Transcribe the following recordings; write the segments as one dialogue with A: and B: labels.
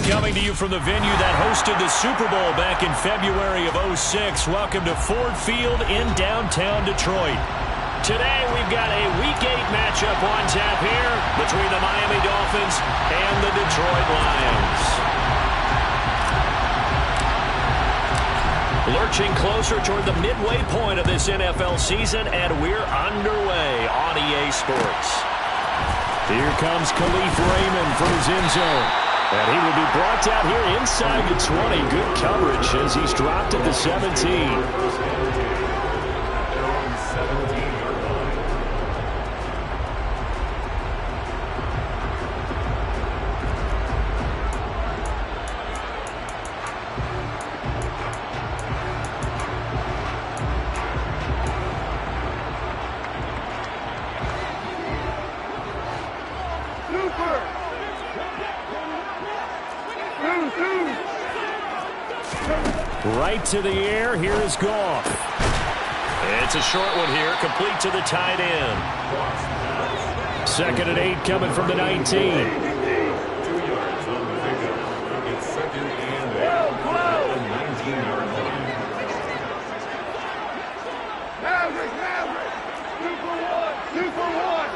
A: Coming to you from the venue that hosted the Super Bowl back in February of '06. Welcome to Ford Field in downtown Detroit. Today we've got a Week 8 matchup on tap here between the Miami Dolphins and the Detroit Lions. Lurching closer toward the midway point of this NFL season, and we're underway on EA Sports. Here comes Khalif Raymond from his end zone. And he will be brought out here inside the 20. Good coverage as he's dropped at the 17. Right to the air. Here is Goff. It's a short one here, complete to the tight end. 2nd and 8 coming from the 19.
B: 2 yards on the pickup. It's 2nd and 8 at the 19-yard line.
C: Maverick, 2 for 1, 2 for 1.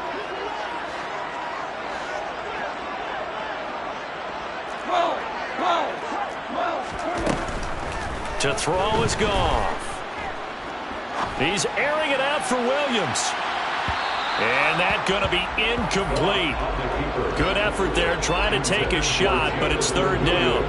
A: To throw is Goff. He's airing it out for Williams. And that's going to be incomplete. Good effort there trying to take a shot, but it's 3rd down.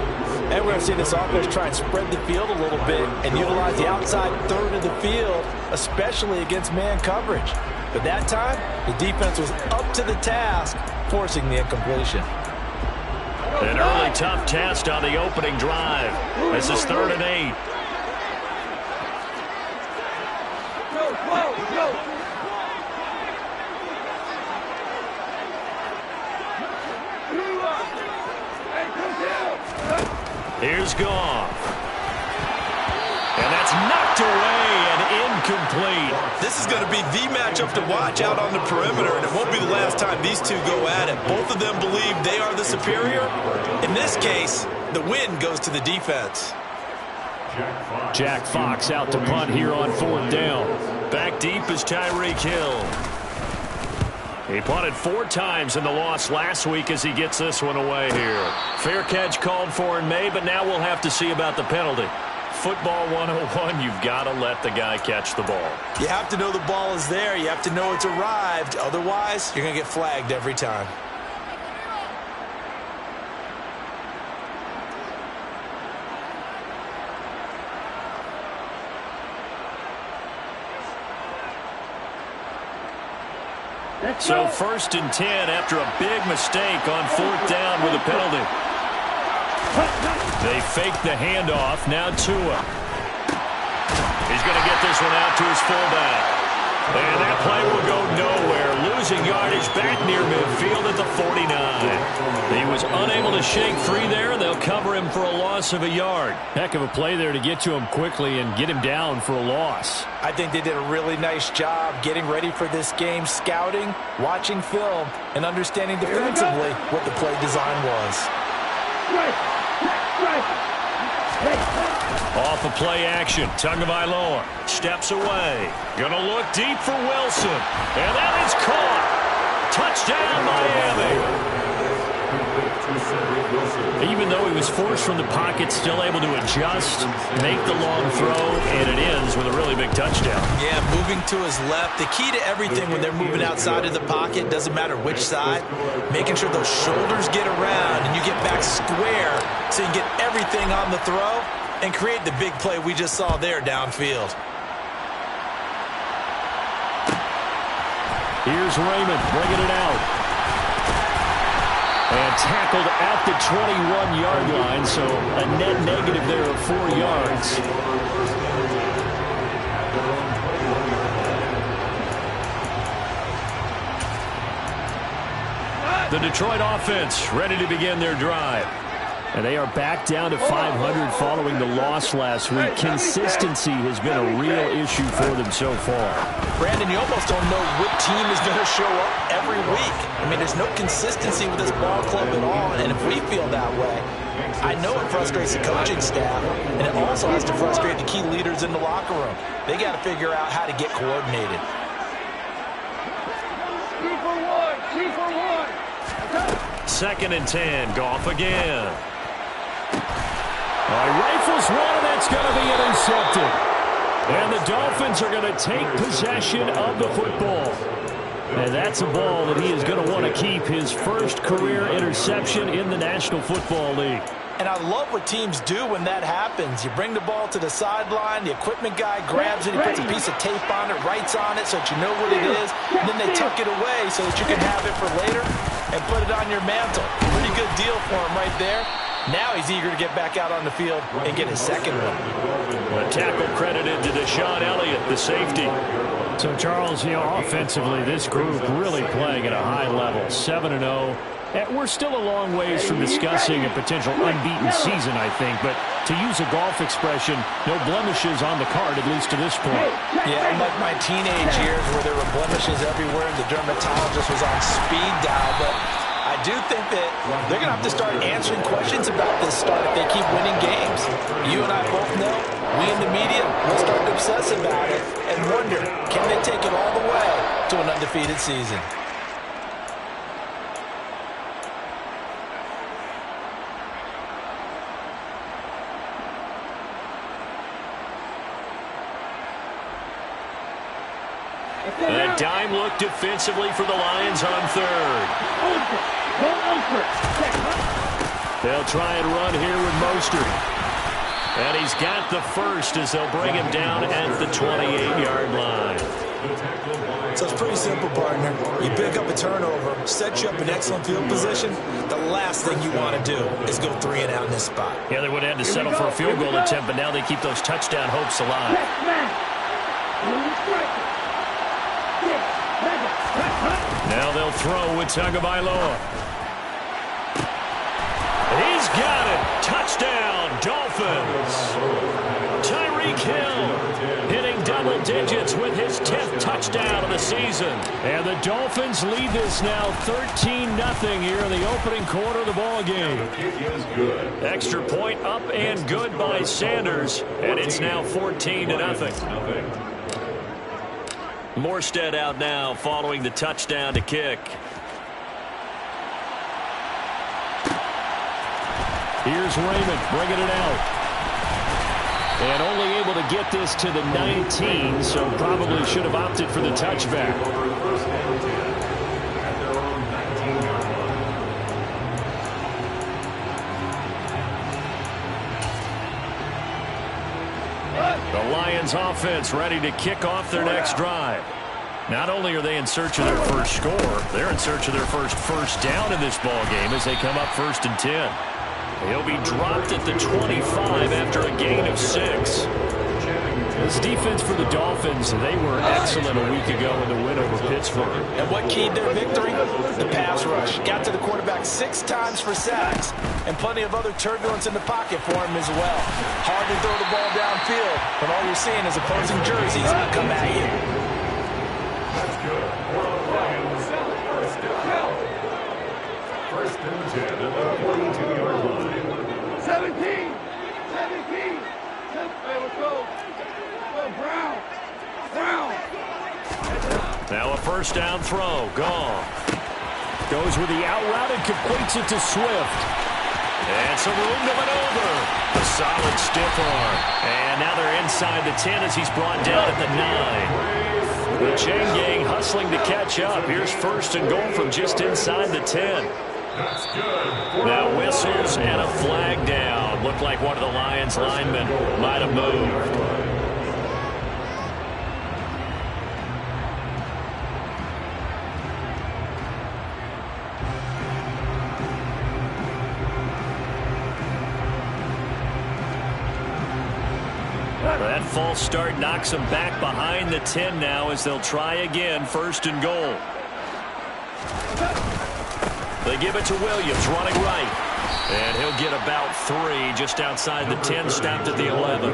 D: And we're going to see this offense try and spread the field a little bit and utilize the outside third of the field, especially against man coverage. But that time, the defense was up to the task, forcing the incompletion.
A: An early tough test on the opening drive. This is 3rd and 8.
C: Go.
A: Here's Goff. And that's knocked away and incomplete.
E: This is going to be the matchup to watch out on the perimeter, and it won't be the last time these two go at it. Both of them believe they are the superior. In this case, the win goes to the defense.
A: Jack Fox out to punt here on 4th down. Back deep is Tyreek Hill. He punted 4 times in the loss last week as he gets this one away here. Fair catch called for in May, but now we'll have to see about the penalty. Football 101, you've got to let the guy catch the ball.
E: You have to know the ball is there. You have to know it's arrived. Otherwise, you're going to get flagged every time.
A: So 1st and 10 after a big mistake on 4th down with a penalty. They fake the handoff. Now Tua. He's going to get this one out to his fullback. And that play will go nowhere. Losing yardage back near midfield at the 49. He was unable to shake free there. They'll cover him for a loss of a yard. Heck of a play there to get to him quickly and get him down for a loss.
D: I think they did a really nice job getting ready for this game, scouting, watching film, and understanding defensively what the play design was.
A: Off of play action, Tagovailoa steps away. Gonna look deep for Wilson. And that is caught. Touchdown, Miami. Even though he was forced from the pocket, still able to adjust, make the long throw, and it ends with a really big touchdown.
E: Yeah, moving to his left. The key to everything when they're moving outside of the pocket, doesn't matter which side, making sure those shoulders get around and you get back square so you get everything on the throw and create the big play we just saw there downfield.
A: Here's Raymond bringing it out. And tackled at the 21-yard line, so a net negative there of 4 yards. The Detroit offense ready to begin their drive. And they are back down to 500 following the loss last week. Consistency has been a real issue for them so far.
E: Brandon, you almost don't know what team is going to show up every week. I mean, there's no consistency with this ball club at all, and if we feel that way, I know it frustrates the coaching staff, and it also has to frustrate the key leaders in the locker room. They got to figure out how to get coordinated.
C: 2 for 1, 2 for 1.
A: 2nd and 10, Goff again. Rifles one, and that's going to be intercepted. And the Dolphins are going to take possession of the football. And that's a ball that he is going to want to keep, his first career interception in the National Football League.
E: And I love what teams do when that happens. You bring the ball to the sideline, the equipment guy grabs it, he puts a piece of tape on it, writes on it so that you know what it is, and then they tuck it away so that you can have it for later and put it on your mantle. Pretty good deal for him right there. Now he's eager to get back out on the field and get his second one.
A: A tackle credited to Deshaun Elliott, the safety. So, Charles, offensively, this group really playing at a high level, 7-0. We're still a long ways from discussing a potential unbeaten season, I think. But to use a golf expression, no blemishes on the card, at least to this point.
E: Yeah, unlike my teenage years where there were blemishes everywhere and the dermatologist was on speed dial. But I do think that they're going to have to start answering questions about this start if they keep winning games. You and I both know, we in the media will start to obsess about it and wonder, can they take it all the way to an undefeated season?
A: A dime look defensively for the Lions on 3rd. They'll try and run here with Mostert. And he's got the first as they'll bring him down at the 28-yard line.
E: So it's pretty simple, partner. You pick up a turnover, set you up in excellent field position. The last thing you want to do is go 3 and out in this spot.
A: Yeah, they would have had to settle for a field goal attempt, but now they keep those touchdown hopes alive. Now they'll throw with Tagovailoa. He's got it. Touchdown, Dolphins. Tyreek Hill hitting double digits with his 10th touchdown of the season. And the Dolphins lead this now 13-0 here in the opening quarter of the ball game. Extra point up and good by Sanders. And it's now 14-0. Morstead out now following the touchdown to kick. Here's Raymond bringing it out. And only able to get this to the 19, so probably should have opted for the touchback. The Lions offense ready to kick off their next drive. Not only are they in search of their first score, they're in search of their first down in this ball game as they come up 1st and 10. He'll be dropped at the 25 after a gain of 6. This defense for the Dolphins, they were excellent a week ago in the win over Pittsburgh.
E: And what keyed their victory? The pass rush. Got to the quarterback 6 times for sacks, and plenty of other turbulence in the pocket for him as well. Hard to throw the ball downfield, but all you're seeing is opposing jerseys come at you.
B: That's good. For the Lions, first and 10 at the 42-yard line.
C: 17. Hey, let's go. Brown.
A: Now a first down throw. Goff goes with the out route and completes it to Swift. And some room to maneuver. A solid stiff arm. And now they're inside the 10 as he's brought down at the 9. The chain gang hustling to catch up. Here's 1st and goal from just inside the 10.
B: That's good.
A: Now whistles and a flag down. Looked like one of the Lions linemen might have moved. That false start knocks them back behind the 10 now as they'll try again, 1st and goal. They give it to Williams, running right. And he'll get about 3 just outside the 10, stopped at the 11.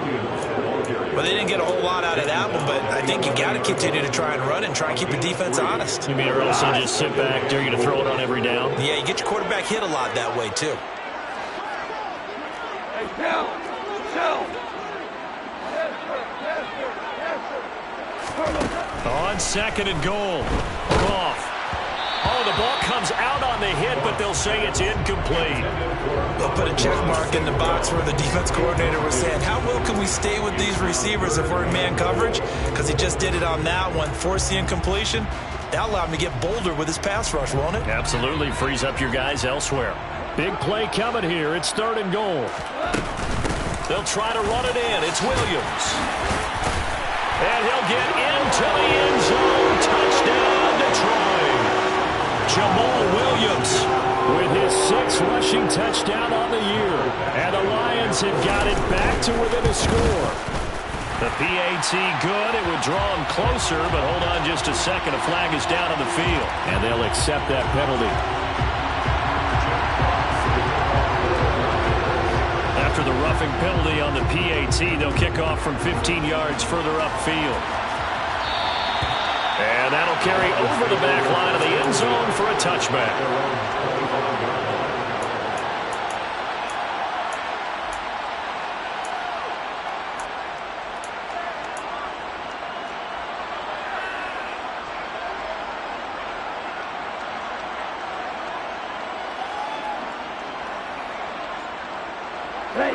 E: Well, they didn't get a whole lot out of that one, but I think you got to continue to try and run and try and keep your defense honest.
A: You mean or else they'll just sit back, dare you to throw it on every down?
E: Yeah, you get your quarterback hit a lot that way, too.
C: Hey, Cal! Cal! Yes, sir! Yes, sir! Yes, sir!
A: On 2nd and goal. Goff. Oh, the ball comes out on the hit, but they'll say it's incomplete.
E: They'll put a check mark in the box where the defense coordinator was saying, how well can we stay with these receivers if we're in man coverage? Because he just did it on that one, forced the incompletion. That allowed him to get bolder with his pass rush, won't it?
A: Absolutely, frees up your guys elsewhere. Big play coming here. It's 3rd and goal. They'll try to run it in. It's Williams. And he'll get into the end zone. Touchdown, Detroit. Jamal Williams with his 6th rushing touchdown on the year. And the Lions have got it back to within a score. The PAT good. It would draw him closer, but hold on just a second. A flag is down on the field. And they'll accept that penalty. After the roughing penalty on the PAT, they'll kick off from 15 yards further upfield. And that'll carry over the back line of the end zone for a touchback.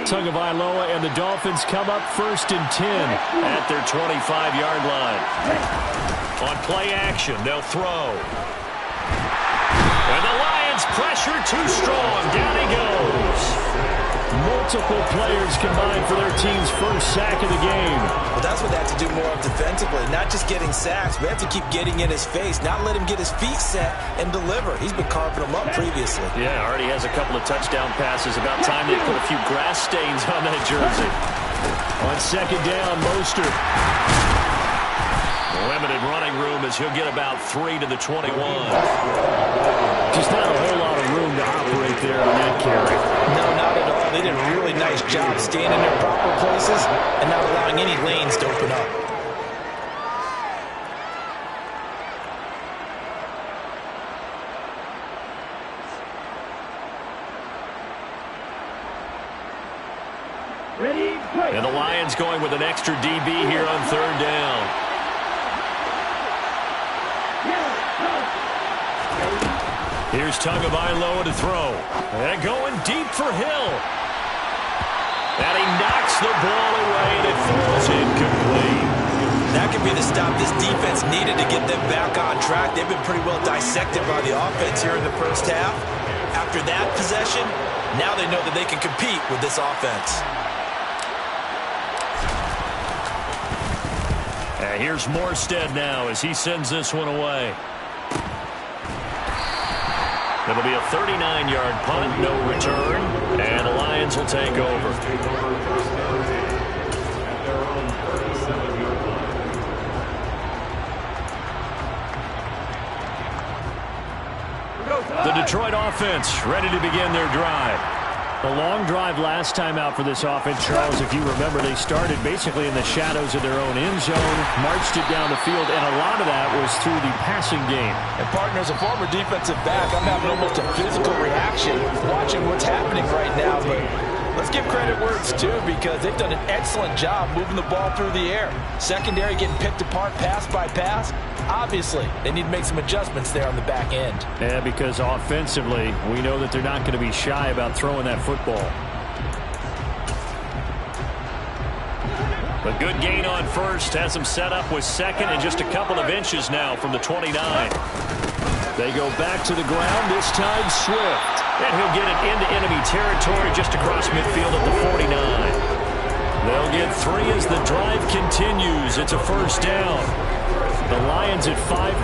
A: Tagovailoa and the Dolphins come up 1st and 10 at their 25-yard line. On play action, they'll throw. And the Lions pressure too strong. Down he goes. Multiple players combined for their team's first sack of the game.
E: Well, that's what they have to do more of defensively. Not just getting sacks, but they have to keep getting in his face, not let him get his feet set and deliver. He's been carving them up previously.
A: Yeah, already has a couple of touchdown passes. About time they put a few grass stains on that jersey. On 2nd down, Mostert. Limited running room as he'll get about 3 to the 21. Just not a whole lot of room to operate there on that carry.
E: No, not at all. They did a really nice job staying in their proper places and not allowing any lanes to open up.
A: And the Lions going with an extra DB here on 3rd down. Here's Tagovailoa to throw. And going deep for Hill. And he knocks the ball away and it falls incomplete.
E: That could be the stop this defense needed to get them back on track. They've been pretty well dissected by the offense here in the first half. After that possession, now they know that they can compete with this offense.
A: And here's Morstead now as he sends this one away. It'll be a 39-yard punt, no return, and the Lions will take over. The Detroit offense ready to begin their drive. A long drive last time out for this offense, Charles. If you remember, they started basically in the shadows of their own end zone, marched it down the field, and a lot of that was through the passing game.
D: And, partner, as a former defensive back, I'm having almost a physical reaction watching what's happening right now. But let's give credit where it's due because they've done an excellent job moving the ball through the air. Secondary getting picked apart pass by pass. Obviously, they need to make some adjustments there on the back end.
A: Yeah, because offensively, we know that they're not going to be shy about throwing that football. A good gain on first has them set up with 2nd and just a couple of inches now from the 29. They go back to the ground, this time Swift. And he'll get it into enemy territory just across midfield at the 49. They'll get 3 as the drive continues. It's a first down. The Lions at 500,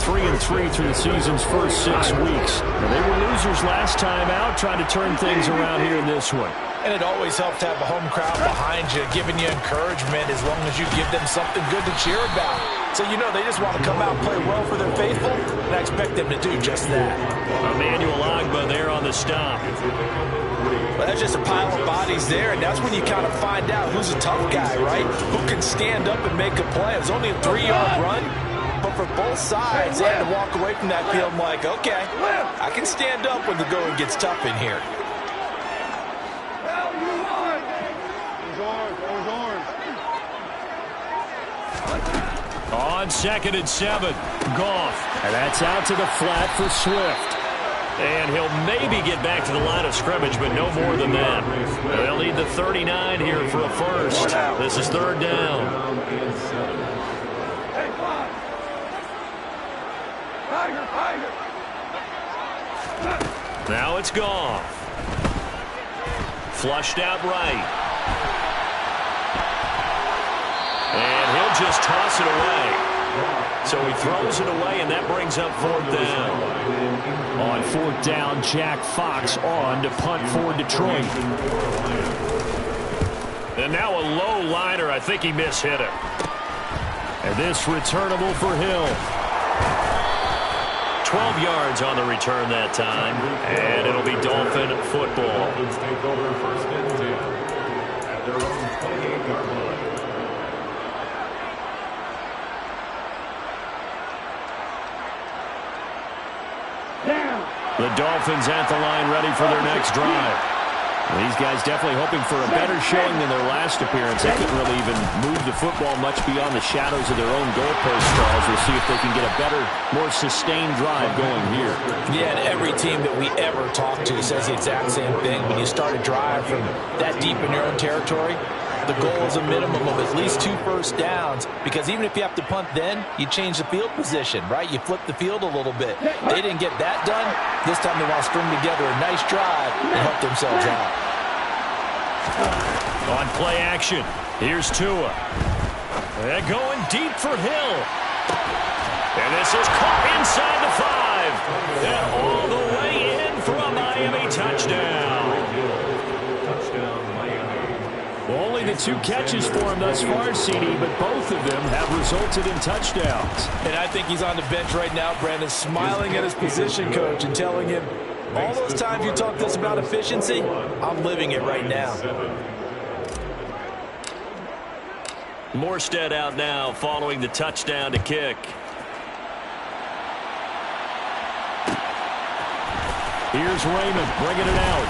A: 3-3 through the season's first 6 weeks. Now, they were losers last time out, trying to turn things around here in this one.
D: And it always helps to have a home crowd behind you, giving you encouragement as long as you give them something good to cheer about. So you know they just want to come out and play well for their faithful, and I expect them to do just that.
A: Emmanuel Ogbah there on the stop.
D: Well, that's just a pile of bodies there, and that's when you kind of find out who's a tough guy, right? Who can stand up and make a play. It was only a 3-yard run, but for both sides, they had to walk away from that field like, okay, I can stand up when the going gets tough in here.
A: On 2nd and 7, Goff. And that's out to the flat for Swift. And he'll maybe get back to the line of scrimmage, but no more than that. They'll need the 39 here for a first. This is 3rd down. Now it's Goff. Flushed out right. And he'll just toss it away. So he throws it away, and that brings up 4th down.
F: On 4th down, Jack Fox on to punt for Detroit.
A: And now a low liner. I think he mishit it.
F: And this returnable for Hill.
A: 12 yards on the return that time. And it'll be Dolphin football.
B: Dolphins take over 1st and 10 at their own 28-yard line.
A: The Dolphins at the line ready for their next drive.
F: These guys definitely hoping for a better showing than their last appearance. They couldn't really even move the football much beyond the shadows of their own goalpost stalls. We'll see if they can get a better, more sustained drive going here.
D: Yeah, and every team that we ever talk to says the exact same thing. When you start a drive from that deep in your own territory, the goal is a minimum of at least 2 first downs, because even if you have to punt then, you change the field position, right? You flip the field a little bit. They didn't get that done. This time they want to string together a nice drive and help themselves out.
A: On play action, here's Tua. They're going deep for Hill. And this is caught inside the 5. And all the way in for a Miami touchdown.
F: Only the 2 catches for him thus far, CD, but both of them have resulted in touchdowns.
D: And I think he's on the bench right now, Brandon, smiling at his position coach and telling him, all those times you talked to us about efficiency, I'm living it right now.
A: Morstead out now following the touchdown to kick.
F: Here's Raymond bringing it out.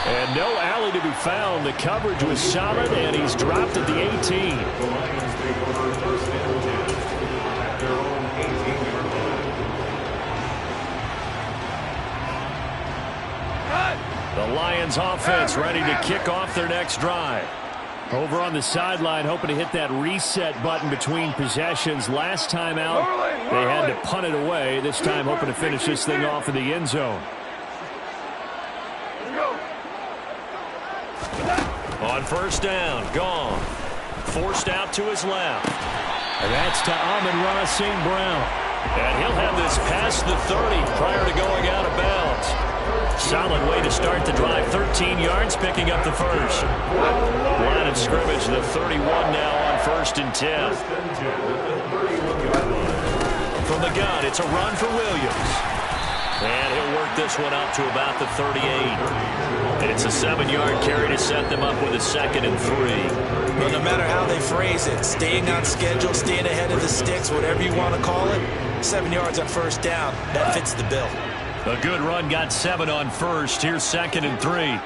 F: And no alley to be found. The coverage was solid, and he's dropped at the 18.
B: The Lions take over 1st and 10 at their own 18-yard line.
A: The Lions offense ready to kick off their next drive.
F: Over on the sideline, hoping to hit that reset button between possessions. Last time out, they had to punt it away. This time, hoping to finish this thing off in the end zone.
A: On 1st down, gone. Forced out to his left.
F: And that's to Amon-Ra St. Brown.
A: And he'll have this past the 30 prior to going out of bounds. Solid way to start the drive. 13 yards, picking up the first. Line of scrimmage, the 31 now on 1st and 10. From the gun, it's a run for Williams. And he'll work this one up to about the 38. And it's a 7-yard carry to set them up with a 2nd and 3.
E: Well, no matter how they phrase it, staying on schedule, staying ahead of the sticks, whatever you want to call it, 7 yards on 1st down, that fits the bill.
A: A good run got 7 on 1st. Here's 2nd and 3.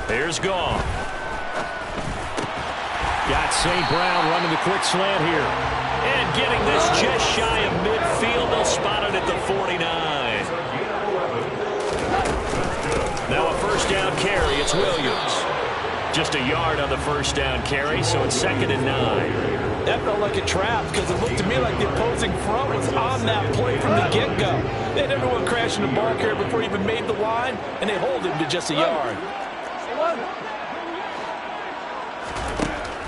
A: Here's Goff.
F: Got St. Brown running the quick slant here.
A: And getting this just shy of midfield. They'll spot it at the 49. Now a 1st down carry. It's Williams. Just a yard on the 1st down carry, so it's 2nd and 9.
D: That felt like a trap because it looked to me like the opposing front was on that play from the get-go. They had everyone crashing the ball carrier before he even made the line, and they hold him to just a yard.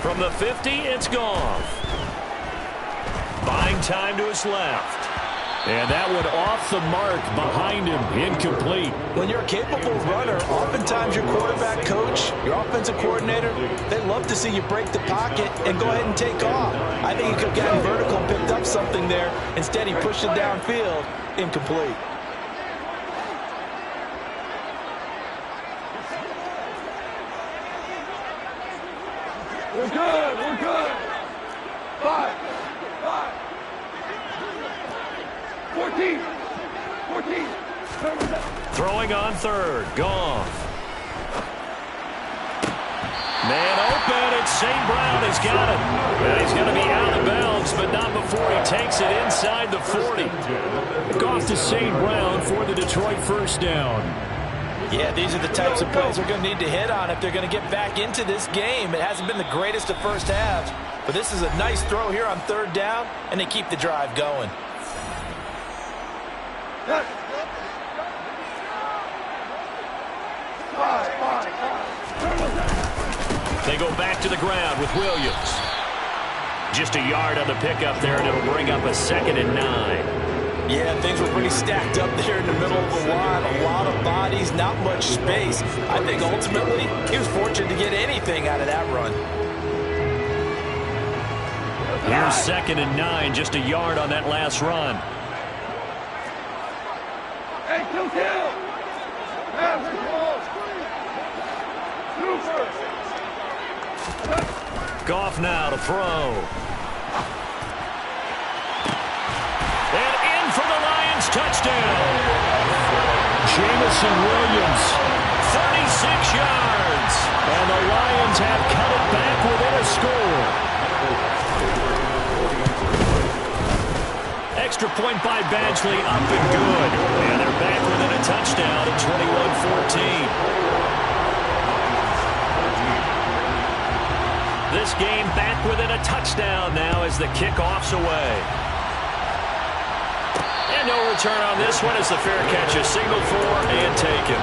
A: From the 50, it's Goff. Buying time to his left.
F: And that one off the mark behind him, incomplete.
E: When you're a capable runner, oftentimes your quarterback coach, your offensive coordinator, they love to see you break the pocket and go ahead and take off. I think he could have gotten vertical and picked up something there. Instead, he pushed it downfield, incomplete.
C: We're good. We're good. 5. 14. 14.
A: Throwing on third. Goff. Man open. It's St. Brown has got it. And he's going to be out of bounds, but not before he takes it inside the 40.
F: Goff to St. Brown for the Detroit first down.
D: Yeah, these are the types of plays they're going to need to hit on if they're going to get back into this game. It hasn't been the greatest of first halves, but this is a nice throw here on third down, and they keep the drive going.
A: They go back to the ground with Williams. Just a yard on the pickup there, and it'll bring up a 2nd and 9.
D: Yeah, things were pretty stacked up there in the middle of the line. A lot of bodies, not much space. I think ultimately he was fortunate to get anything out of that run.
A: Here's 2nd and 9, just a yard on that last run.
C: Hey, kill. Average ball.
A: Goff now to throw. Touchdown.
F: Jamison Williams.
A: 36 yards.
F: And the Lions have cut it back within a score.
A: Extra point by Badgley, up and good. And they're back within a touchdown at 21-14. This game back within a touchdown now as the kickoff's away. No return on this one as the fair catch is signaled for and taken.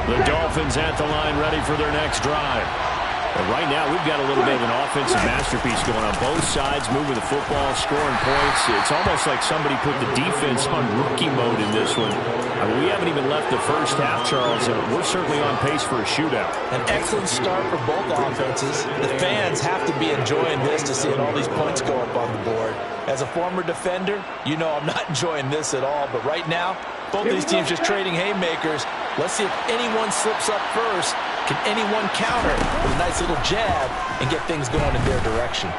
A: The Dolphins at the line ready for their next drive. But right now, we've got a little bit of an offensive masterpiece going on both sides, moving the football, scoring points. It's almost like somebody put the defense on rookie mode in this one. I mean, we haven't even left the first half, Charles, and we're certainly on pace for a shootout.
D: An excellent start for both offenses. The fans have to be enjoying this to see all these points go up on the board. As a former defender, you know I'm not enjoying this at all. But right now, both these teams just trading haymakers. Let's see if anyone slips up first. Can anyone counter with a nice little jab and get things going in their direction?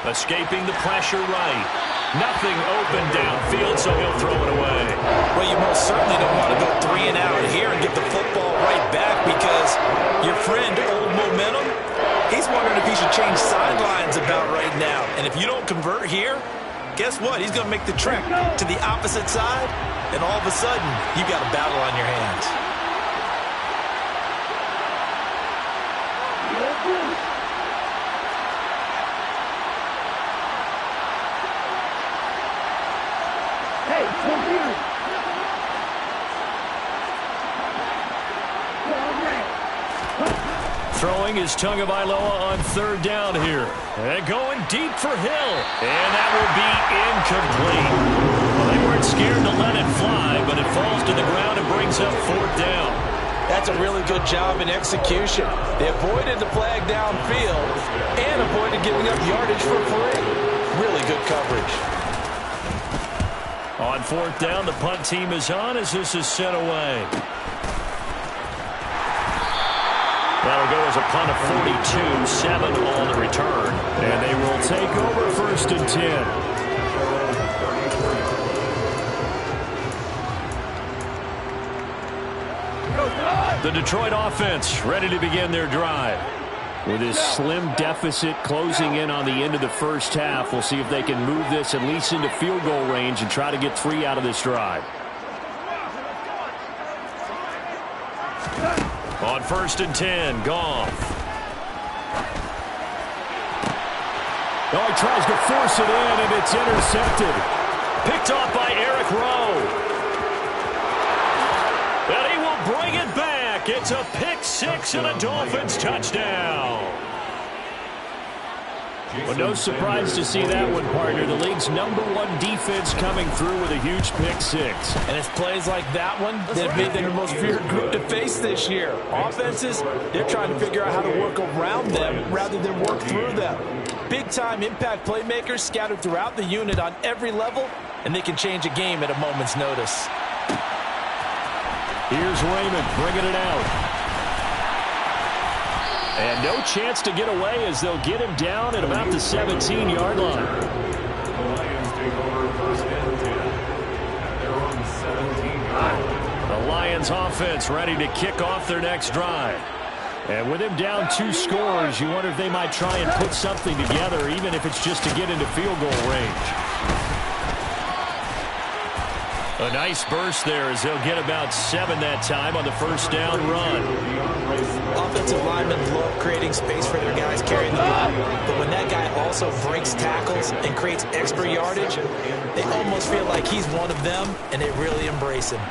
A: Escaping the pressure right. Nothing open downfield, so he'll throw it away.
D: Well, you most certainly don't want to go 3 and out here and get the football right back because your friend, Old Momentum, he's wondering if he should change sidelines about right now. And if you don't convert here, guess what? He's going to make the trek to the opposite side, and all of a sudden, you got a battle on your hands.
A: Throwing is Tagovailoa on third down here. And going deep for Hill. And that will be incomplete. Well, they weren't scared to let it fly, but it falls to the ground and brings up 4th down.
D: That's a really good job in execution. They avoided the flag downfield and avoided giving up yardage for free. Really good coverage.
A: On 4th down, the punt team is on as this is sent away. That'll go as a punt of 42, 7 on the return. And they will take over 1st and 10. The Detroit offense ready to begin their drive.
F: With this slim deficit closing in on the end of the first half, we'll see if they can move this at least into field goal range and try to get 3 out of this drive.
A: On 1st and 10, Goff.
F: Oh, he tries to force it in, and it's intercepted.
A: Picked off by Eric Rowe. bring it back. It's a pick six and a Dolphins touchdown.
F: Well, no surprise to see that one, partner. The league's #1 defense coming through with a huge pick six.
D: And it's plays like that one that have made them the most feared group to face this year. Offenses, they're trying to figure out how to work around them rather than work through them. Big-time impact playmakers scattered throughout the unit on every level, and they can change a game at a moment's notice.
F: Here's Raymond bringing it out. And no chance to get away as they'll get him down at about the 17-yard line.
B: The Lions take over first and 10. They're on the 17-yard line.
A: The Lions offense ready to kick off their next drive.
F: And with him down 2 scores, you wonder if they might try and put something together, even if it's just to get into field goal range.
A: A nice burst there as they'll get about 7 that time on the first down run.
E: Offensive linemen love creating space for their guys carrying the ball, but when that guy also breaks tackles and creates extra yardage, they almost feel like he's one of them, and they really embrace him.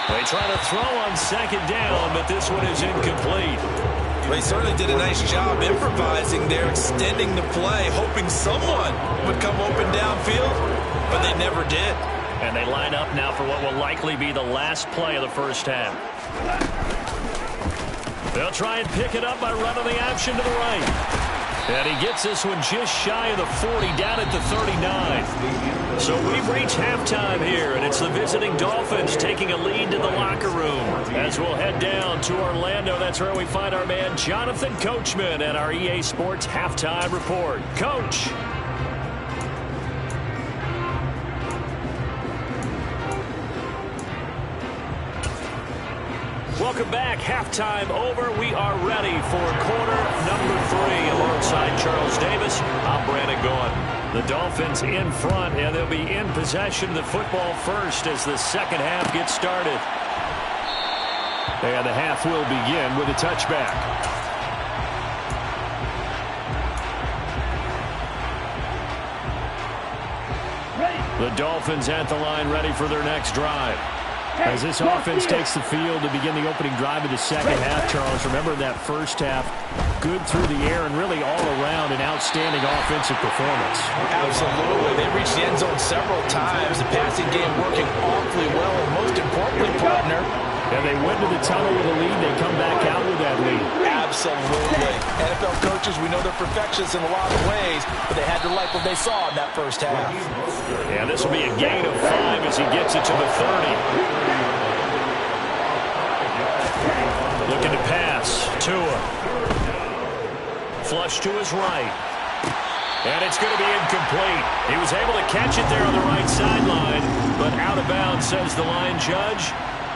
A: They try to throw on second down, but this one is incomplete.
E: They certainly did a nice job improvising there, extending the play, hoping someone would come open downfield, but they never did.
A: And they line up now for what will likely be the last play of the first half. They'll try and pick it up by running the option to the right. And he gets this one just shy of the 40, down at the 39. So we've reached halftime here, and it's the visiting Dolphins taking a lead to the locker room. As we'll head down to Orlando, that's where we find our man Jonathan Coachman and our EA Sports Halftime Report. Coach. Welcome back. Halftime over. We are ready for quarter number 3 alongside Charles Davis. I'm Brandon Gaudin. The Dolphins in front, and they'll be in possession of the football first as the second half gets started. And the half will begin with a touchback. The Dolphins at the line ready for their next drive. As this offense takes the field to begin the opening drive of the second half, Charles, remember that first half, good through the air and really all around an outstanding offensive performance.
D: Absolutely. They reached the end zone several times. The passing game working awfully well, and most importantly, partner.
F: And they went to the tunnel with a lead. They come back out with that lead.
D: Absolutely. NFL coaches, we know they're perfectionists in a lot of ways, but they had to like what they saw in that first half.
A: Yeah, this will be a gain of 5 as he gets it to the 30. Looking to pass. Tua. Flush to his right. And it's going to be incomplete. He was able to catch it there on the right sideline, but out of bounds, says the line judge.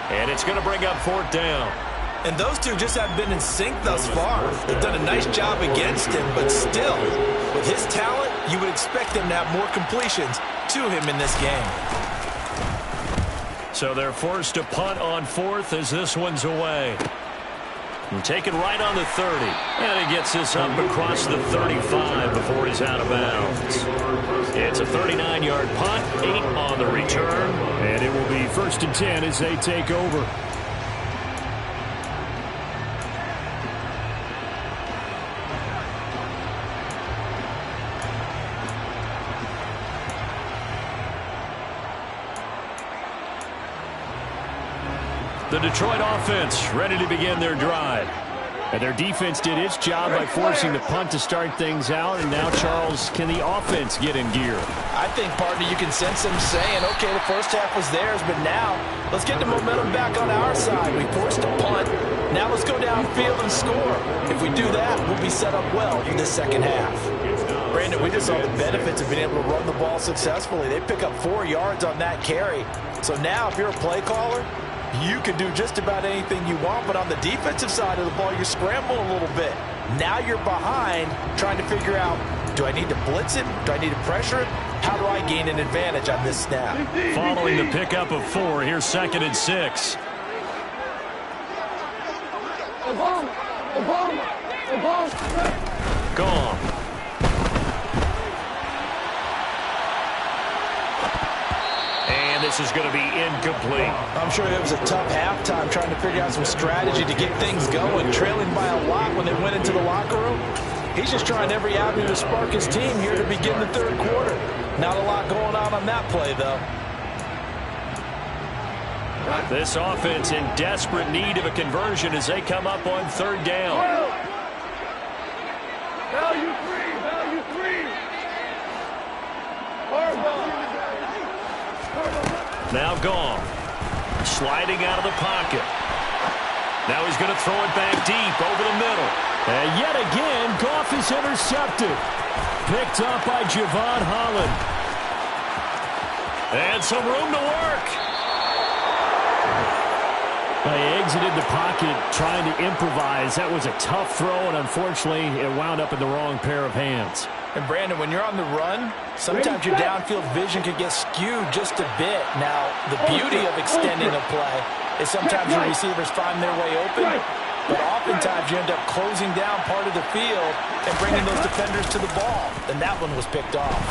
A: And it's going to bring up 4th down.
E: And those two just haven't been in sync thus far. They've done a nice job against him, but still, with his talent, you would expect them to have more completions to him in this game.
A: So they're forced to punt on 4th as this one's away. And taken right on the 30. And he gets this up across the 35 before he's out of bounds. It's a 39-yard punt, 8 on the return.
F: And it will be 1st and 10 as they take over.
A: The Detroit offense ready to begin their drive.
F: And their defense did its job by forcing the punt to start things out. And now, Charles, can the offense get in gear?
D: I think, partner, you can sense them saying, okay, the first half was theirs, but now let's get the momentum back on our side. We forced a punt. Now let's go downfield and score. If we do that, we'll be set up well for this second half. Brandon, we just saw the benefits of being able to run the ball successfully. They pick up 4 yards on that carry. So now, if you're a play caller, you can do just about anything you want, but on the defensive side of the ball, you're scrambling a little bit. Now you're behind, trying to figure out, do I need to blitz it? Do I need to pressure it? How do I gain an advantage on this snap?
A: Following the pickup of 4, here's 2nd and 6. Gone. And this pass is going to be incomplete.
E: I'm sure it was a tough halftime trying to figure out some strategy to get things going, trailing by a lot when they went into the locker room. He's just trying every avenue to spark his team here to begin the third quarter. Not a lot going on that play, though.
A: This offense in desperate need of a conversion as they come up on third down.
C: Value three, value three.
A: Now gone. Sliding out of the pocket. Now he's going to throw it back deep over the middle.
F: And yet again, Goff is intercepted. Picked up by Javon Holland.
A: And some room to work.
F: They exited the pocket trying to improvise. That was a tough throw, and unfortunately, it wound up in the wrong pair of hands.
E: And Brandon, when you're on the run, sometimes your downfield vision could get skewed just a bit. Now, the beauty of extending a play is sometimes your receivers find their way open, but oftentimes you end up closing down part of the field and bringing those defenders to the ball. And that one was picked off.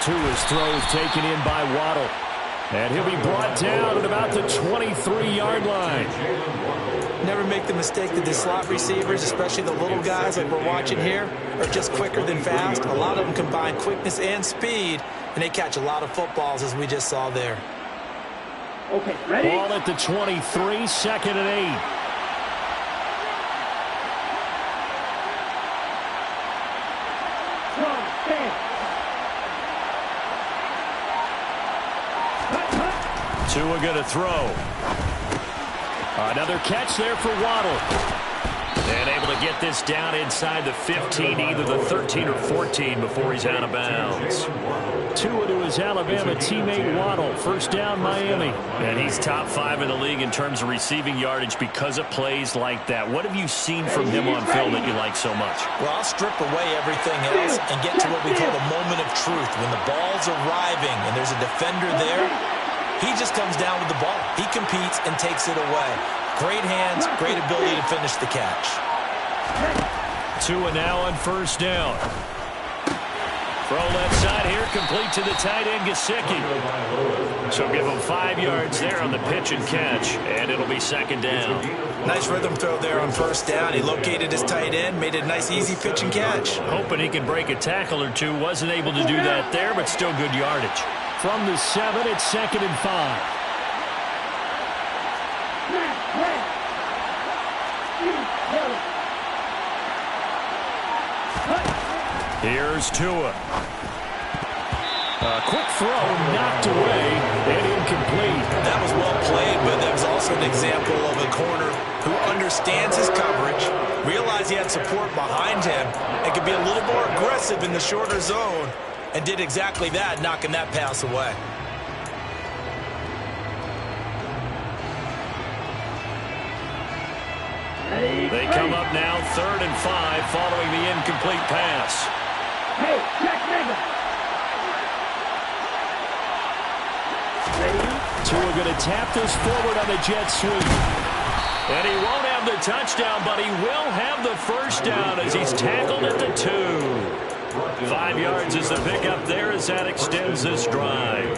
F: Tua's throw is taken in by Waddle. And he'll be brought down at about the 23-yard line.
E: Never make the mistake that the slot receivers, especially the little guys like we're watching here, are just quicker than fast. A lot of them combine quickness and speed, and they catch a lot of footballs, as we just saw there.
C: Okay, ready?
F: Ball at the 23, second and 8.
A: Tua going to throw.
F: Another catch there for Waddle.
A: And able to get this down inside the 15, either the 13 or 14 before he's out of bounds.
F: Tua to his Alabama teammate Waddle. First down, Miami.
A: And he's top 5 in the league in terms of receiving yardage because of plays like that. What have you seen from him on film that you like so much?
E: Well, I'll strip away everything else and get to what we call the moment of truth. When the ball's arriving and there's a defender there, he just comes down with the ball. He competes and takes it away. Great hands, great ability to finish the catch.
A: Tua now on first down. Throw left side here, complete to the tight end, Gesicki. So give him 5 yards there on the pitch and catch, and it'll be second down.
E: Nice rhythm throw there on first down. He located his tight end, made it a nice, easy pitch and catch.
A: Hoping he can break a tackle or two. Wasn't able to do that there, but still good yardage.
F: From the 7, it's second and 5.
A: Here's Tua.
F: A quick throw, knocked away, and incomplete.
E: That was well played, but that was also an example of a corner who understands his coverage, realized he had support behind him, and could be a little more aggressive in the shorter zone, and did exactly that, knocking that pass away.
A: They come up now, 3rd and 5, following the incomplete pass.
C: Hey, Jack Nigga.
F: Tua going to tap this forward on the jet sweep.
A: And he won't have the touchdown, but he will have the first down as he's tackled at the 2. 5 yards is the pickup there as that extends this drive.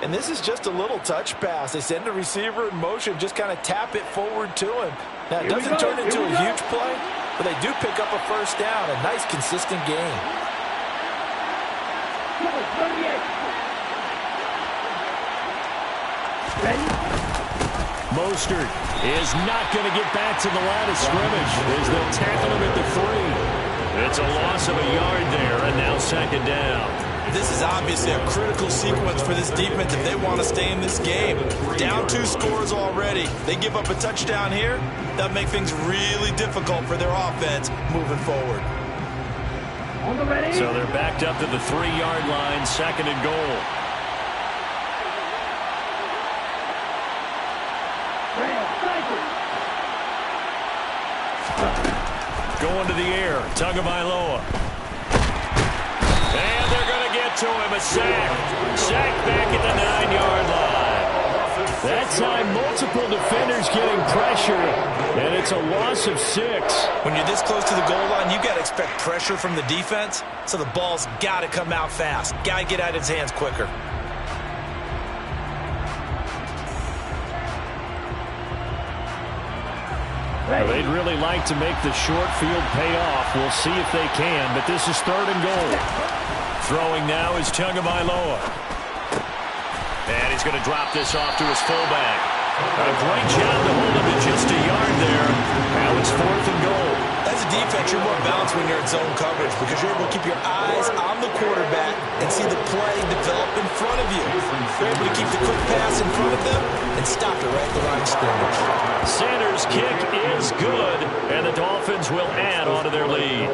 D: And this is just a little touch pass. They send the receiver in motion, just kind of tap it forward to him. Now, it doesn't turn into a huge play, but they do pick up a first down. A nice, consistent game.
F: Mostert is not going to get back to the line of scrimmage as they'll tackle him at the 3.
A: It's a loss of a yard there, and now second down.
E: This is obviously a critical sequence for this defense if they want to stay in this game. Down 2 scores already. They give up a touchdown here. That'll make things really difficult for their offense moving forward.
A: So they're backed up to the 3-yard line, second and goal. Going to the air, Tagovailoa. And they're going to get to him, a sack. Sack back at the 9-yard line.
F: That time, multiple defenders getting pressure, and it's a loss of 6.
E: When you're this close to the goal line, you got to expect pressure from the defense, so the ball's got to come out fast. Got to get out of his hands quicker.
A: Well, they'd really like to make the short field pay off. We'll see if they can, but this is 3rd and goal. Throwing now is Tagovailoa. And he's going to drop this off to his fullback. A great job to hold him to just a yard there. Now it's 4th and goal.
E: As a defense, you're more balanced when you're in zone coverage because you're able to keep your eyes on the quarterback and see the play develop in front of you. You're able to keep the quick pass in front of them and stop it right at the line of scrimmage.
A: Sanders' kick is good, and the Dolphins will add on to their lead.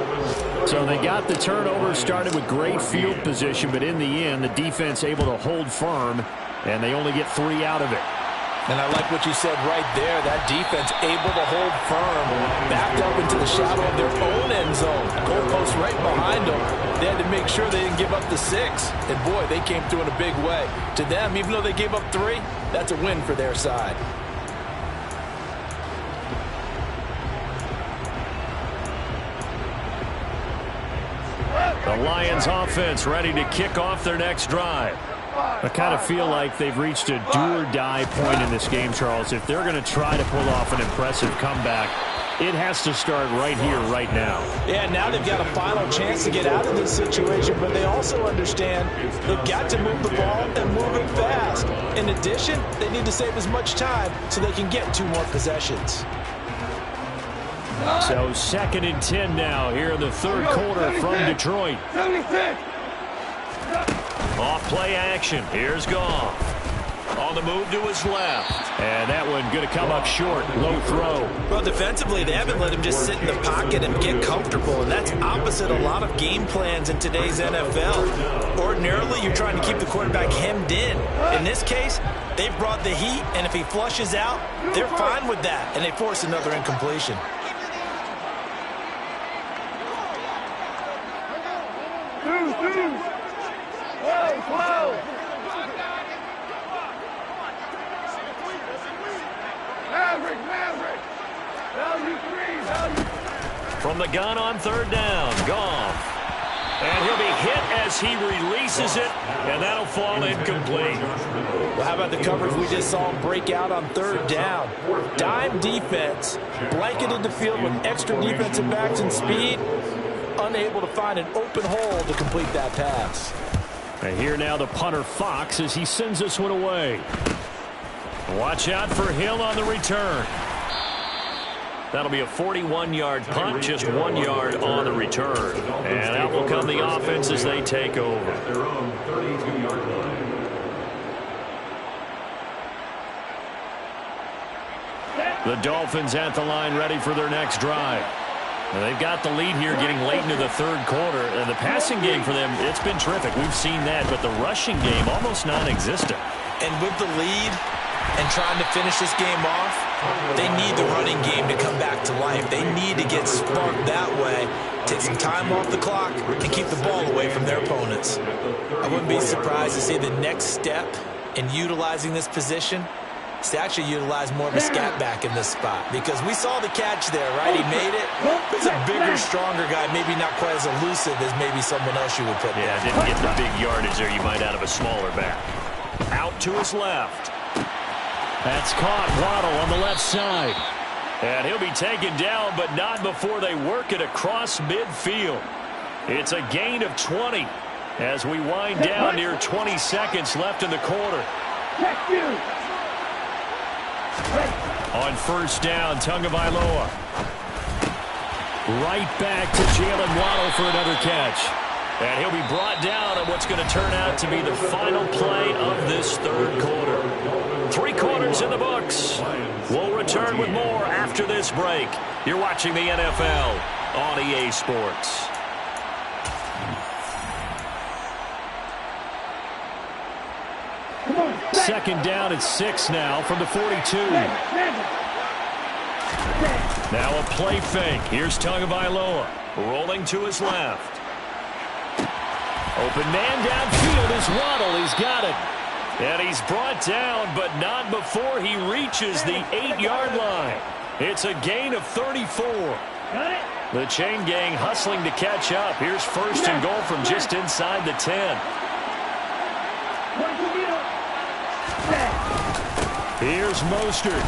F: So they got the turnover, started with great field position, but in the end, the defense able to hold firm, and they only get 3 out of it.
D: And I like what you said right there. That defense able to hold firm, backed up into the shadow of their own end zone. Goalpost right behind them. They had to make sure they didn't give up the 6. And, boy, they came through in a big way. To them, even though they gave up 3, that's a win for their side.
A: The Lions offense ready to kick off their next drive.
F: I kind of feel like they've reached a do-or-die point in this game, Charles. If they're going to try to pull off an impressive comeback, it has to start right here, right now.
D: Yeah, now they've got a final chance to get out of this situation, but they also understand they've got to move the ball and move it fast. In addition, they need to save as much time so they can get 2 more possessions.
A: So 2nd and 10 now here in the 3rd quarter from Detroit.
C: 76.
A: Off play action. Here's Goff. On the move to his left.
F: And that one going to come up short. Low throw.
E: Well, defensively, they haven't let him just sit in the pocket and get comfortable, and that's opposite a lot of game plans in today's NFL. Ordinarily, you're trying to keep the quarterback hemmed in. In this case, they've brought the heat, and if he flushes out, they're fine with that, and they force another incompletion.
A: From the gun on 3rd down, Goff. And he'll be hit as he releases it, and that'll fall incomplete.
D: Well, how about the coverage we just saw him break out on 3rd down? Dime defense, blanketed the field with extra defensive backs and speed, unable to find an open hole to complete that pass.
A: And here now the punter Fox as he sends this one away. Watch out for Hill on the return. That'll be a 41-yard punt, just 1 yard on the return. And out will come the offense as they take over.
B: Their own 32-yard line.
A: The Dolphins at the line ready for their next drive. Now they've got the lead here getting late into the 3rd quarter. And the passing game for them, it's been terrific. We've seen that, but the rushing game almost non-existent.
E: And with the lead and trying to finish this game off, they need the running game to come back to life. They need to get sparked that way, take some time off the clock, and keep the ball away from their opponents. I wouldn't be surprised to see the next step in utilizing this position is to actually utilize more of a scat back in this spot, because we saw the catch there, right? He made it. He's a bigger, stronger guy, maybe not quite as elusive as maybe someone else you would put there.
A: Yeah, didn't get the big yardage there you might out of a smaller back. Out to his left. That's caught. Waddle on the left side. And he'll be taken down, but not before they work it across midfield. It's a gain of 20 as we wind down near 20 seconds left in the quarter. On 1st down, Tagovailoa. Right back to Jalen Waddle for another catch. And he'll be brought down on what's going to turn out to be the final play of this 3rd quarter. 3 quarters in the books. We'll return with more after this break. You're watching the NFL on EA Sports. Second down at 6 now from the 42. Now a play fake. Here's Tagovailoa rolling to his left. Open man downfield is Waddle. He's got it. And he's brought down, but not before he reaches the 8-yard line. It's a gain of 34. The chain gang hustling to catch up. Here's 1st and goal from just inside the 10. Here's Mostert.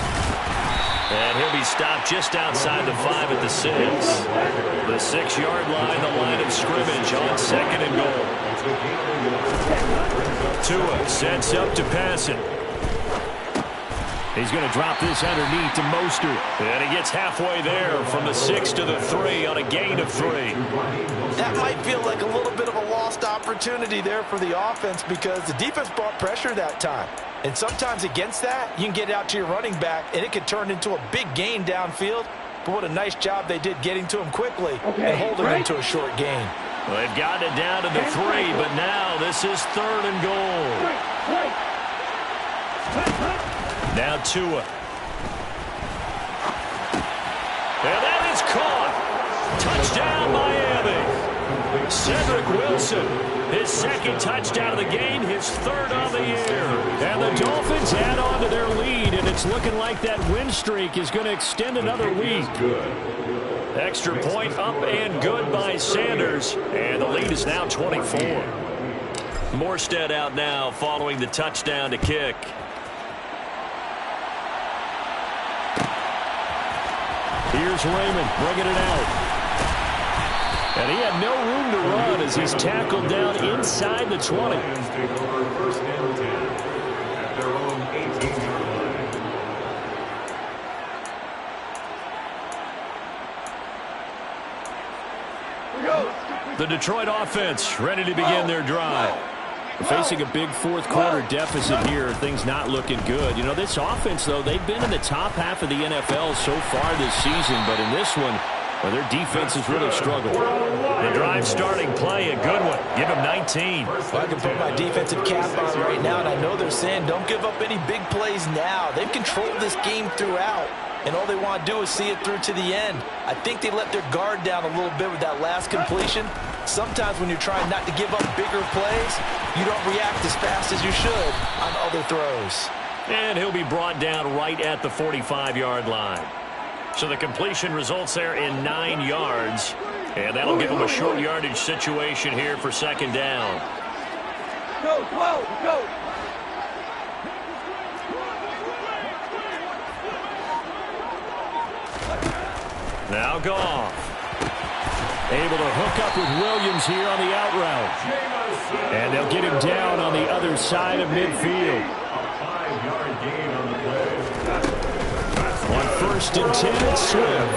A: And he'll be stopped just outside the 5 at the 6. The 6-yard line, the line of scrimmage on 2nd and goal. Tua sets up to pass it.
F: He's going to drop this underneath to Mostert.
A: And he gets halfway there from the 6 to the 3 on a gain of 3.
D: That might feel like a little bit of a lost opportunity there for the offense because the defense brought pressure that time. And sometimes against that, you can get out to your running back, and it could turn into a big gain downfield. But what a nice job they did getting to him quickly and holding him to a short gain.
A: Well, they've gotten it down to the 3, but now this is 3rd and goal. Now Tua. And that is caught. Touchdown, Miami. Cedric Wilson, his 2nd touchdown of the game, his 3rd on the year.
F: And the Dolphins add on to their lead, and it's looking like that win streak is going to extend another week.
A: Extra point up and good by Sanders, and the lead is now 24. Morstead out now following the touchdown to kick.
F: Here's Raymond bringing it out. And he had no room to run as he's tackled down inside the 20.
B: Lions take over 1st and 10 at their own 18-yard line.
A: The Detroit offense ready to begin their drive.
F: Facing a big 4th quarter deficit here, things not looking good. You know, this offense, though, they've been in the top half of the NFL so far this season, but in this one, well, their defense has really struggled.
A: The drive starting play, a good one. Give them 19.
D: Well, I can put my defensive cap on right now, and I know they're saying don't give up any big plays now. They've controlled this game throughout, and all they want to do is see it through to the end. I think they let their guard down a little bit with that last completion. Sometimes when you're trying not to give up bigger plays, you don't react as fast as you should on other throws.
A: And he'll be brought down right at the 45-yard line. So the completion results there in 9 yards. And that'll give him a short yardage situation here for 2nd down.
C: Go, go, go.
A: Now Goff.
F: Able to hook up with Williams here on the out route. And they'll get him down on the other side of midfield.
B: A 5-yard gain on the play.
F: On 1st and 10, it's Swift.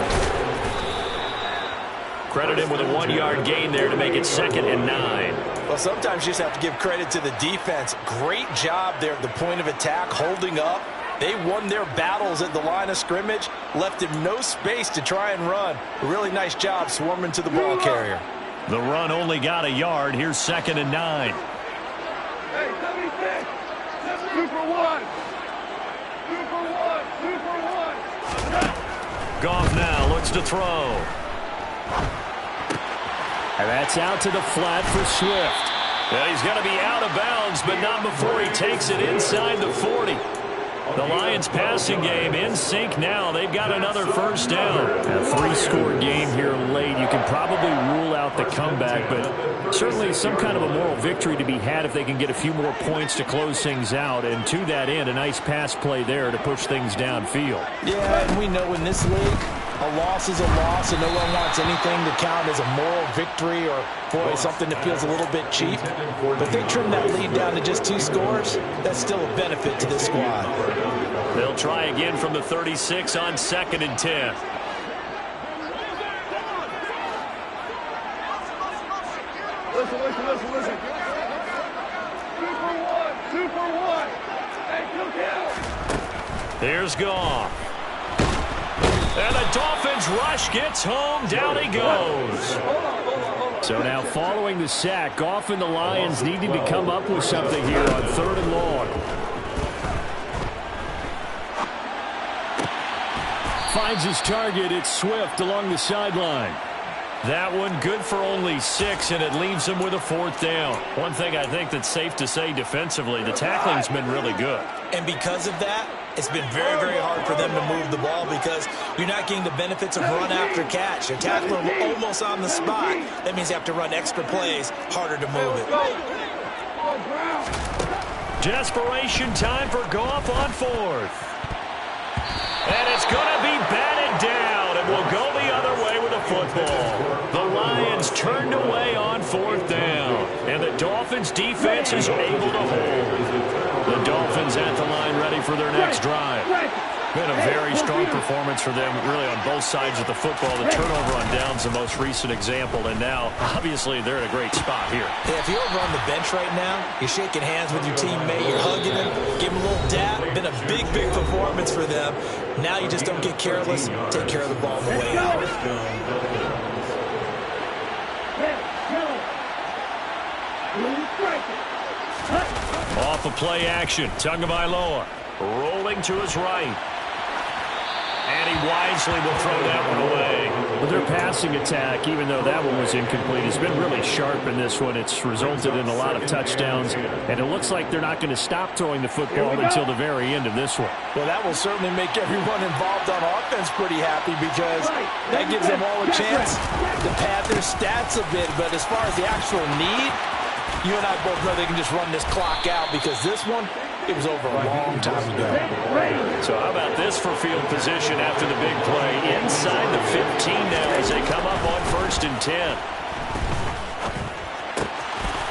A: Credit him with a 1-yard gain there to make it 2nd and 9.
D: Well, sometimes you just have to give credit to the defense. Great job there at the point of attack, holding up. They won their battles at the line of scrimmage, left him no space to try and run. A really nice job swarming to the ball carrier.
A: The run only got a yard. Here's 2nd and 9.
C: Hey, 76. 2 for 1. 2 for 1. 2 for 1.
A: Goff now looks to throw.
F: And that's out to the flat for Swift.
A: And he's going to be out of bounds, but not before he takes it inside the 40. The Lions passing game in sync now. They've got another 1st down.
F: A 3-score game here late. You can probably rule out the comeback, but certainly some kind of a moral victory to be had if they can get a few more points to close things out. And to that end, a nice pass play there to push things downfield.
D: Yeah, and we know in this league, a loss is a loss, and no one wants anything to count as a moral victory or, boy, something that feels a little bit cheap. But they trim that lead down to just 2 scores. That's still a benefit to this squad.
A: They'll try again from the 36 on 2nd and 10.
C: Listen. 2 for 1. 2 for 1. Hey, look out.
A: Here's Goff. And the Dolphins rush gets home. Down he goes.
F: So now following the sack, Goff and the Lions needing to come up with something here on 3rd and long. Finds his target. It's Swift along the sideline.
A: That one good for only 6, and it leaves him with a 4th down. One thing I think that's safe to say defensively, the tackling's been really good.
D: And because of that, it's been very, very hard for them to move the ball because you're not getting the benefits of run after catch. You're tackling almost on the spot. That means you have to run extra plays, harder to move it.
A: Desperation time for Goff on 4th. And it's going to be batted down, and will go the other way with the football. The Lions turned away on 4th down, and the Dolphins' defense is able to hold. The Dolphins at the line ready for their next drive. Been a very strong performance for them, really, on both sides of the football. The turnover on downs the most recent example, and now, obviously, they're in a great spot here.
E: Yeah, if you're over on the bench right now, you're shaking hands with your teammate, you're hugging him, give him a little dap. Been a big, big performance for them. Now you just don't get careless. Take care of the ball on the way out.
A: Off of play action, Tagovailoa rolling to his right. And he wisely will throw that one away.
F: But their passing attack, even though that one was incomplete, has been really sharp in this one. It's resulted in a lot of touchdowns, and it looks like they're not going to stop throwing the football until the very end of this one.
D: Well, that will certainly make everyone involved on offense pretty happy, because that gives them all a chance to pad their stats a bit. But as far as the actual need, you and I both know they can just run this clock out, because this one, it was over a long time ago.
A: So how about this for field position after the big play? Inside the 15 now as they come up on 1st and 10.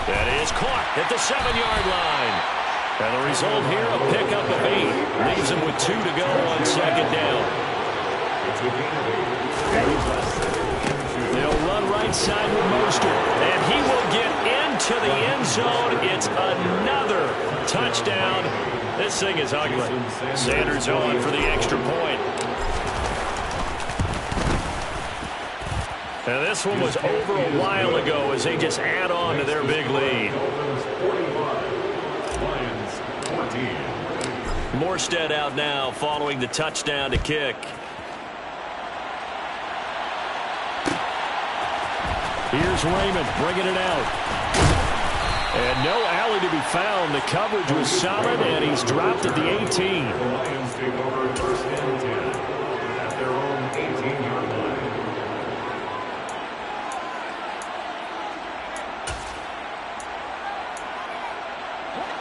A: That is caught at the 7-yard line. And the result here, a pickup of 8. Leaves them with 2 to go on 2nd down. They'll run right side with Mostert, and he will get into the end zone. It's another touchdown. This thing is ugly. Sanders on for the extra point. And this one was over a while ago as they just add on to their big lead. Morstead out now following the touchdown to kick. Here's Raymond bringing it out. And no alley to be found. The coverage was solid, and he's dropped at the 18.
B: The Lions take over 1st and 10 at their own 18-yard line.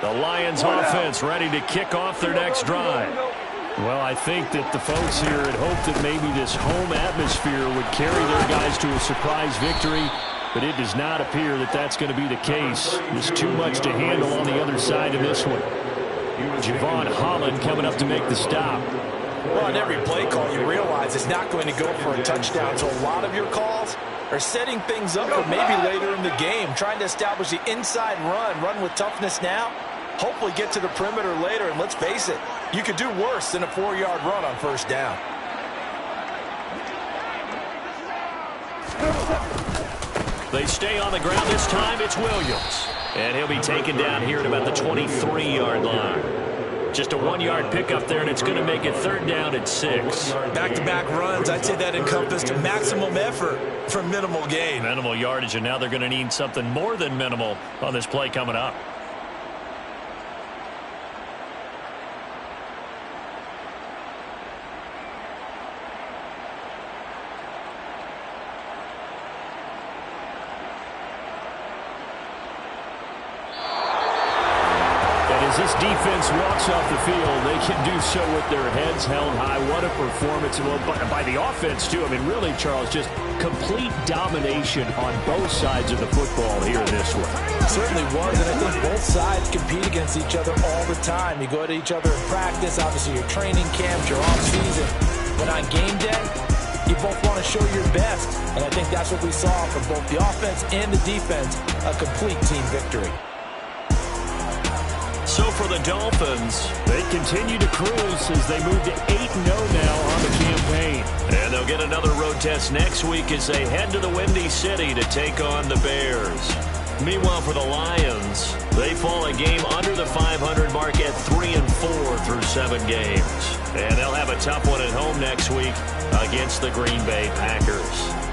A: The Lions offense ready to kick off their next drive.
F: Well, I think that the folks here had hoped that maybe this home atmosphere would carry their guys to a surprise victory, but it does not appear that that's going to be the case. There's too much to handle on the other side of this one. Javon Holland coming up to make the stop.
D: Well, on every play call, you realize it's not going to go for a touchdown, so a lot of your calls are setting things up for maybe later in the game, trying to establish the inside run with toughness now, hopefully get to the perimeter later, and let's face it, you could do worse than a 4-yard run on 1st down.
A: They stay on the ground this time. It's Williams. And he'll be taken down here at about the 23-yard line. Just a 1-yard pickup there, and it's going to make it 3rd down at 6.
E: Back-to-back runs, I'd say that encompassed maximum effort for minimal gain.
A: Minimal yardage, and now they're going to need something more than minimal on this play coming up. As this defense walks off the field, they can do so with their heads held high. What a performance. Well, by the offense, too. I mean, really, Charles, just complete domination on both sides of the football here in this one.
D: It certainly was, and I think both sides compete against each other all the time. You go at each other in practice, obviously your training camps, your off-season. But on game day, you both want to show your best. And I think that's what we saw from both the offense and the defense, a complete team victory.
A: So for the Dolphins,
F: they continue to cruise as they move to 8-0 now on the campaign.
A: And they'll get another road test next week as they head to the Windy City to take on the Bears. Meanwhile, for the Lions, they fall a game under the 500 mark at 3-4 through 7 games. And they'll have a tough one at home next week against the Green Bay Packers.